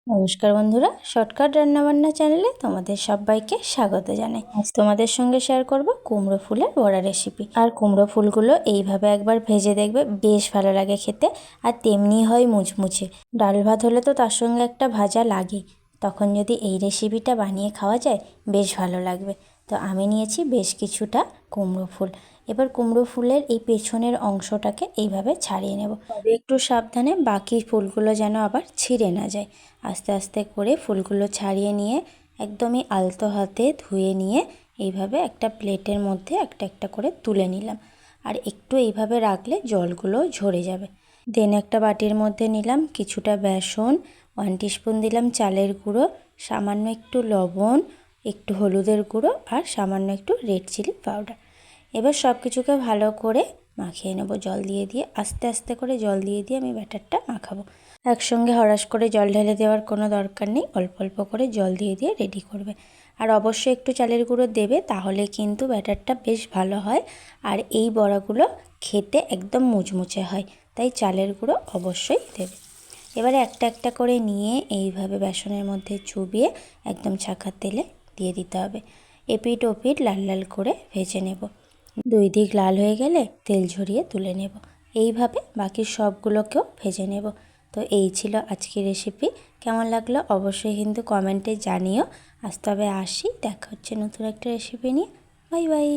নমস্কার বন্ধুরা, শর্টকাট রান্নাবান্না চ্যানেলে তোমাদের সবাইকে স্বাগত জানাই। আজ তোমাদের সঙ্গে শেয়ার করব কুমড়ো ফুলের বড়া রেসিপি। আর কুমড়ো ফুলগুলো এইভাবে একবার ভেজে দেখবে, বেশ ভালো লাগে খেতে, আর তেমনি হয় মুচমুচে। ডাল ভাত হলে তো তার সঙ্গে একটা ভাজা লাগেই, তখন যদি এই রেসিপিটা বানিয়ে খাওয়া যায় বেশ ভালো লাগবে। তো আমি নিয়েছি বেশ কিছুটা কুমড়ো ফুল। এবার কুমড়ো ফুলের এই পেছনের অংশটাকে এইভাবে ছাড়িয়ে নেব, তবে একটু সাবধানে, বাকি ফুলগুলো যেন আবার ছিঁড়ে না যায়। আস্তে আস্তে করে ফুলগুলো ছাড়িয়ে নিয়ে একদমই আলতো হাতে ধুয়ে নিয়ে এইভাবে একটা প্লেটের মধ্যে একটা একটা করে তুলে নিলাম। আর একটু এইভাবে রাখলে জলগুলো ঝরে যাবে। দেন একটা বাটির মধ্যে নিলাম কিছুটা বেসন, 1 টিস্পুন দিলাম চালের গুঁড়ো, সামান্য একটু লবণ, একটু হলুদের গুঁড়ো আর সামান্য একটু রেড চিলি পাউডার। এবার সব কিছুকে ভালো করে মাখিয়ে নেব জল দিয়ে দিয়ে। আস্তে আস্তে করে জল দিয়ে দিয়ে আমি ব্যাটারটা মাখাবো। একসঙ্গে হরাস করে জল ঢেলে দেওয়ার কোনো দরকার নেই, অল্প অল্প করে জল দিয়ে দিয়ে রেডি করবে। আর অবশ্যই একটু চালের গুঁড়ো দেবে, তাহলে কিন্তু ব্যাটারটা বেশ ভালো হয়। আর এই বড়াগুলো খেতে একদম মুচমুচে হয়, তাই চালের গুঁড়ো অবশ্যই দেবে। এবারে একটা একটা করে নিয়ে এইভাবে বেসনের মধ্যে চুবিয়ে একদম ছাঁকার তেলে দিয়ে দিতে হবে। এপিট ওপিট লাল লাল করে ভেজে নেব। 2 দিক লাল হয়ে গেলে তেল ঝরিয়ে তুলে নেব। এইভাবে বাকি সবগুলোকেও ভেজে নেব। তো এই ছিল আজকের রেসিপি। কেমন লাগলো অবশ্যই কিন্তু কমেন্টে জানিও। আজ তবে আসি, দেখা হচ্ছে নতুন একটা রেসিপি নিয়ে। Bye bye.